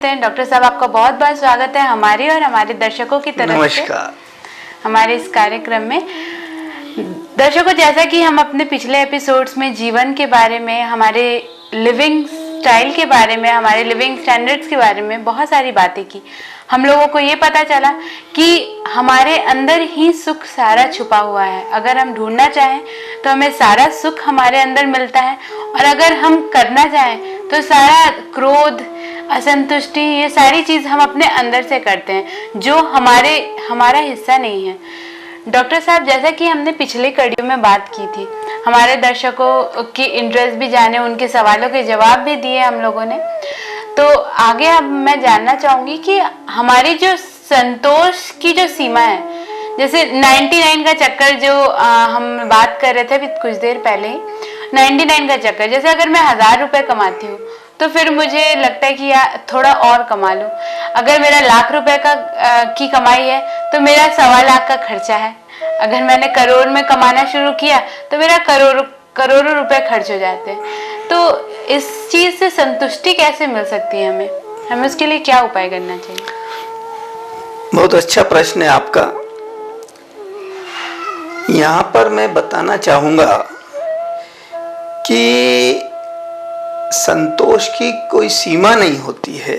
Doctor साहब, आपका बहुत बहुत स्वागत है हमारे और हमारे दर्शकों की तरफ से। नमस्कार। हमारे इस कार्यक्रम में दर्शकों, जैसा कि हम अपने पिछले एपिसोड्स में जीवन के बारे में, हमारे लिविंग स्टाइल के बारे में, हमारे लिविंग स्टैंडर्ड्स के बारे में बहुत सारी बातें की, हम लोगों को ये पता चला कि हमारे अंदर ही सुख सारा छुपा हुआ है। अगर हम ढूंढना चाहें तो हमें सारा सुख हमारे अंदर मिलता है, और अगर हम करना चाहें तो सारा क्रोध, असंतुष्टि, ये सारी चीज हम अपने अंदर से करते हैं जो हमारा हिस्सा नहीं है। डॉक्टर साहब, जैसा कि हमने पिछले कड़ियों में बात की थी, हमारे दर्शकों की इंटरेस्ट भी जाने, उनके सवालों के जवाब भी दिए हम लोगों ने, तो आगे अब मैं जानना चाहूंगी कि हमारी जो संतोष की जो सीमा है, जैसे 99 का चक्कर जो हम बात कर रहे थे अभी कुछ देर पहले ही, 99 का चक्कर, जैसे अगर मैं 1000 रुपए कमाती हूँ तो फिर मुझे लगता है कि यार थोड़ा और कमा लूं। अगर मेरा लाख रुपए की कमाई है तो मेरा 1.25 लाख का खर्चा है। अगर मैंने करोड़ में कमाना शुरू किया तो मेरा करोड़ों रुपए खर्च हो जाते हैं। तो इस चीज से संतुष्टि कैसे मिल सकती है हमें उसके लिए क्या उपाय करना चाहिए? बहुत अच्छा प्रश्न है आपका। यहाँ पर मैं बताना चाहूंगा कि संतोष की कोई सीमा नहीं होती है,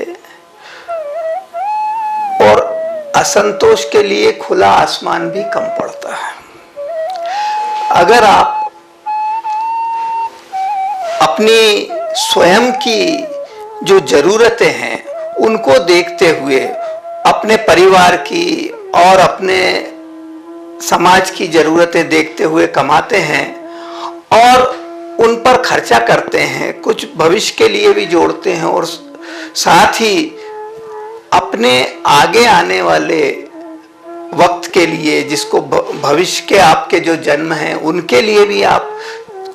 और असंतोष के लिए खुला आसमान भी कम पड़ता है। अगर आप अपनी स्वयं की जो जरूरतें हैं उनको देखते हुए, अपने परिवार की और अपने समाज की जरूरतें देखते हुए कमाते हैं और उन पर खर्चा करते हैं, कुछ भविष्य के लिए भी जोड़ते हैं, और साथ ही अपने आगे आने वाले वक्त के लिए, जिसको भविष्य के आपके जो जन्म हैं उनके लिए भी आप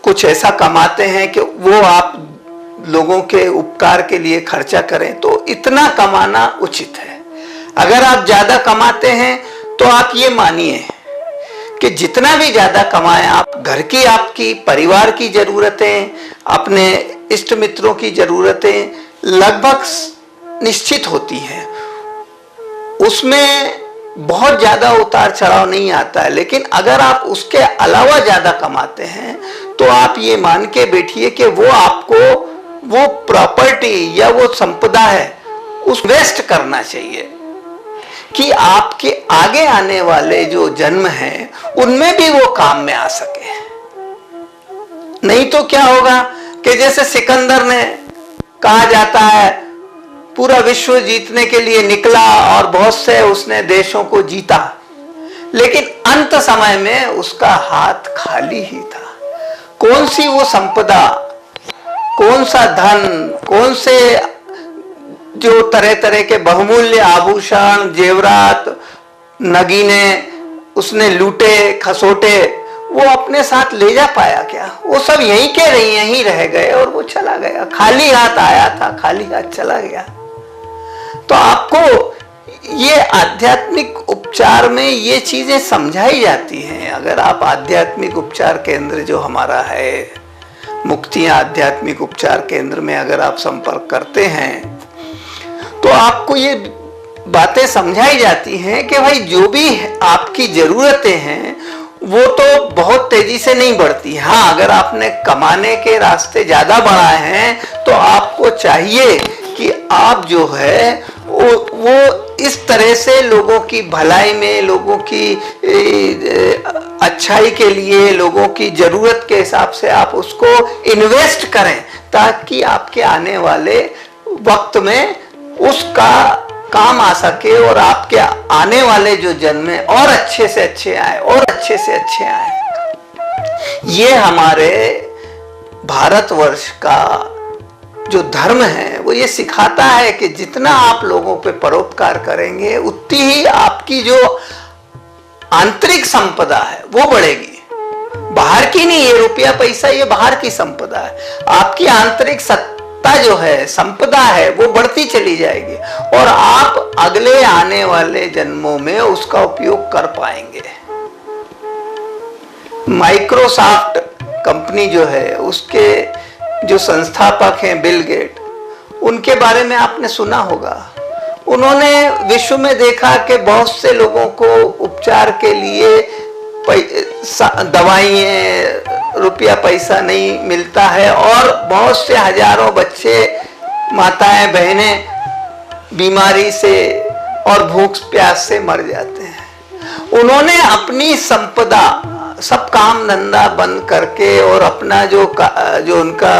कुछ ऐसा कमाते हैं कि वो आप लोगों के उपकार के लिए खर्चा करें, तो इतना कमाना उचित है। अगर आप ज्यादा कमाते हैं तो आप ये मानिए कि जितना भी ज्यादा कमाएं आप, घर की, आपकी परिवार की जरूरतें, अपने इष्ट मित्रों की जरूरतें लगभग निश्चित होती हैं, उसमें बहुत ज्यादा उतार चढ़ाव नहीं आता है। लेकिन अगर आप उसके अलावा ज्यादा कमाते हैं तो आप ये मान के बैठिए कि वो आपको वो प्रॉपर्टी या वो संपदा है उस वेस्ट करना चाहिए कि आपके आगे आने वाले जो जन्म हैं उनमें भी वो काम में आ सके। नहीं तो क्या होगा कि जैसे सिकंदर ने, कहा जाता है, पूरा विश्व जीतने के लिए निकला और बहुत से उसने देशों को जीता, लेकिन अंत समय में उसका हाथ खाली ही था। कौन सी वो संपदा, कौन सा धन, कौन से जो तरह तरह के बहुमूल्य आभूषण, जेवरात, नगीने उसने लूटे खसोटे, वो अपने साथ ले जा पाया क्या? वो सब यहीं के यहीं रह गए और वो चला गया। खाली हाथ आया था, खाली हाथ चला गया। तो आपको ये आध्यात्मिक उपचार में ये चीजें समझाई जाती हैं। अगर आप आध्यात्मिक उपचार केंद्र जो हमारा है, मुक्तियां आध्यात्मिक उपचार केंद्र में अगर आप संपर्क करते हैं तो आपको ये बातें समझाई जाती हैं कि भाई जो भी आपकी जरूरतें हैं वो तो बहुत तेजी से नहीं बढ़ती। हाँ, अगर आपने कमाने के रास्ते ज्यादा बढ़ाए हैं तो आपको चाहिए कि आप जो है वो इस तरह से लोगों की भलाई में, लोगों की अच्छाई के लिए, लोगों की जरूरत के हिसाब से आप उसको इन्वेस्ट करें, ताकि आपके आने वाले वक्त में उसका काम आ सके और आपके आने वाले जो जन्म में और अच्छे से अच्छे आए, और अच्छे से अच्छे आए। ये हमारे भारतवर्ष का जो धर्म है वो ये सिखाता है कि जितना आप लोगों पे परोपकार करेंगे उतनी ही आपकी जो आंतरिक संपदा है वो बढ़ेगी। बाहर की नहीं, ये रुपया पैसा ये बाहर की संपदा है। आपकी आंतरिक सत्ता जो है, संपदा है, वो बढ़ती चली जाएगी और आप अगले आने वाले जन्मों में उसका उपयोग कर पाएंगे। माइक्रोसॉफ्ट कंपनी जो है, उसके जो संस्थापक हैं बिल गेट, उनके बारे में आपने सुना होगा। उन्होंने विश्व में देखा कि बहुत से लोगों को उपचार के लिए दवाइयाँ, रुपया पैसा नहीं मिलता है और बहुत से हजारों बच्चे, माताएं, बहनें बीमारी से और भूख प्यास से मर जाते हैं। उन्होंने अपनी संपदा, सब काम धंधा बंद करके और अपना जो उनका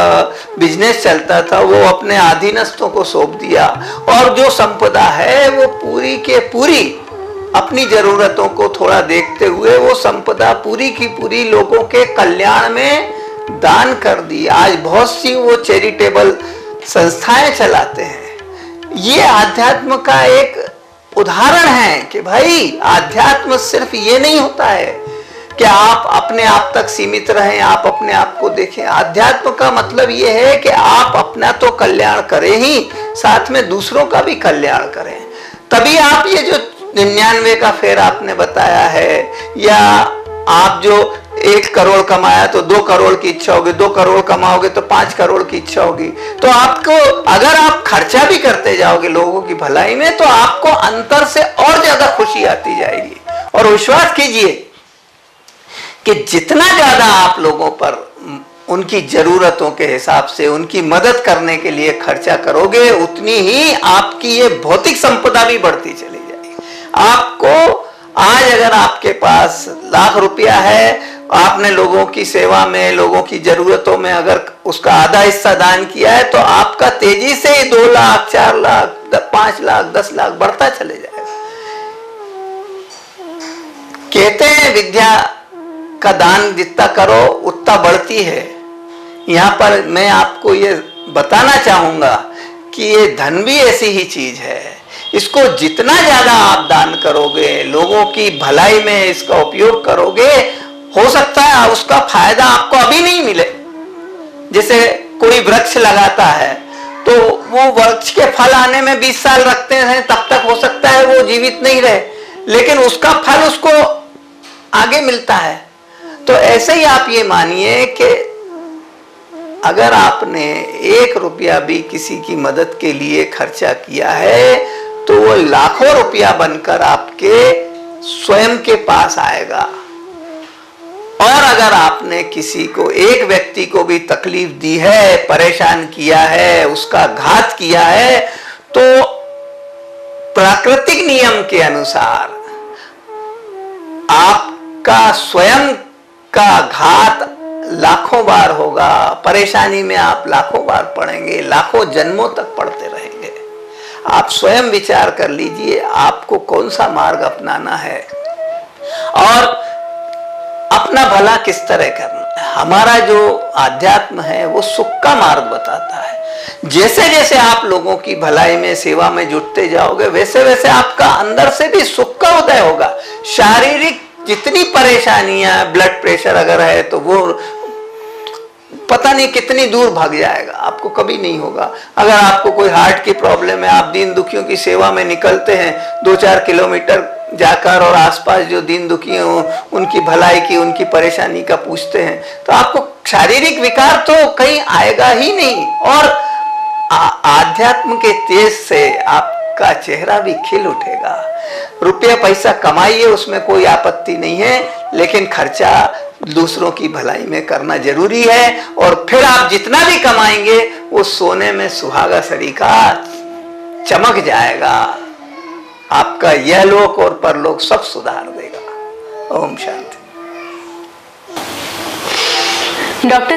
बिजनेस चलता था वो अपने अधीनस्थों को सौंप दिया और जो संपदा है वो पूरी के पूरी अपनी जरूरतों को थोड़ा देखते हुए वो संपदा पूरी की पूरी लोगों के कल्याण में दान कर दी। आज बहुत सी वो चैरिटेबल संस्थाएं चलाते हैं। ये आध्यात्म का एक उदाहरण है कि भाई आध्यात्म सिर्फ ये नहीं होता है कि आप अपने आप तक सीमित रहें, आप अपने आप को देखें। आध्यात्म का मतलब ये है कि आप अपना तो कल्याण करें ही, साथ में दूसरों का भी कल्याण करें। तभी आप ये जो 99 का फेर आपने बताया है, या आप जो 1 करोड़ कमाया तो 2 करोड़ की इच्छा होगी, 2 करोड़ कमाओगे तो 5 करोड़ की इच्छा होगी, तो आपको अगर आप खर्चा भी करते जाओगे लोगों की भलाई में तो आपको अंतर से और ज्यादा खुशी आती जाएगी। और विश्वास कीजिए कि जितना ज्यादा आप लोगों पर उनकी जरूरतों के हिसाब से उनकी मदद करने के लिए खर्चा करोगे, उतनी ही आपकी ये भौतिक संपदा भी बढ़ती चली जाएगी। आपको आज अगर आपके पास लाख रुपया है, आपने लोगों की सेवा में, लोगों की जरूरतों में अगर उसका आधा हिस्सा दान किया है तो आपका तेजी से 2 लाख, 4 लाख, 5 लाख, 10 लाख बढ़ता चले जाएगा। कहते हैं विद्या का दान जितना करो उतना बढ़ती है। यहाँ पर मैं आपको ये बताना चाहूंगा कि ये धन भी ऐसी ही चीज है। इसको जितना ज्यादा आप दान करोगे, लोगों की भलाई में इसका उपयोग करोगे, हो सकता है उसका फायदा आपको अभी नहीं मिले। जैसे कोई वृक्ष लगाता है तो वो वृक्ष के फल आने में 20 साल रखते हैं, तब तक हो सकता है वो जीवित नहीं रहे, लेकिन उसका फल उसको आगे मिलता है। तो ऐसे ही आप ये मानिए कि अगर आपने 1 रुपया भी किसी की मदद के लिए खर्चा किया है तो वो लाखों रुपया बनकर आपके स्वयं के पास आएगा। और अगर आपने किसी को, एक व्यक्ति को भी तकलीफ दी है, परेशान किया है, उसका घात किया है, तो प्राकृतिक नियम के अनुसार आपका स्वयं का घात लाखों बार होगा। परेशानी में आप लाखों बार पड़ेंगे, लाखों जन्मों तक पड़ते रहेंगे। आप स्वयं विचार कर लीजिए आपको कौन सा मार्ग अपनाना है और अपना भला किस तरह करना है। हमारा जो आध्यात्म है वो सुख का मार्ग बताता है। जैसे जैसे आप लोगों की भलाई में, सेवा में जुटते जाओगे, वैसे वैसे आपका अंदर से भी सुख का उदय होगा। शारीरिक जितनी परेशानियां, ब्लड प्रेशर अगर है तो वो पता नहीं कितनी दूर भाग जाएगा, आपको कभी नहीं होगा। अगर आपको कोई हार्ट की प्रॉब्लम है, आप दीन दुखियों की सेवा में निकलते हैं, 2-4 किलोमीटर जाकर और आसपास जो दीन दुखी हैं उनकी भलाई की, उनकी परेशानी का पूछते हैं, तो आपको शारीरिक विकार तो कहीं आएगा ही नहीं। और आध्यात्म के तेज से आपका चेहरा भी खिल उठेगा। रुपया पैसा कमाइए, उसमें कोई आपत्ति नहीं है, लेकिन खर्चा दूसरों की भलाई में करना जरूरी है। और फिर आप जितना भी कमाएंगे वो सोने में सुहागा सरीका चमक जाएगा। आपका यह लोक और परलोक सब सुधार देगा। ओम शांति। डॉक्टर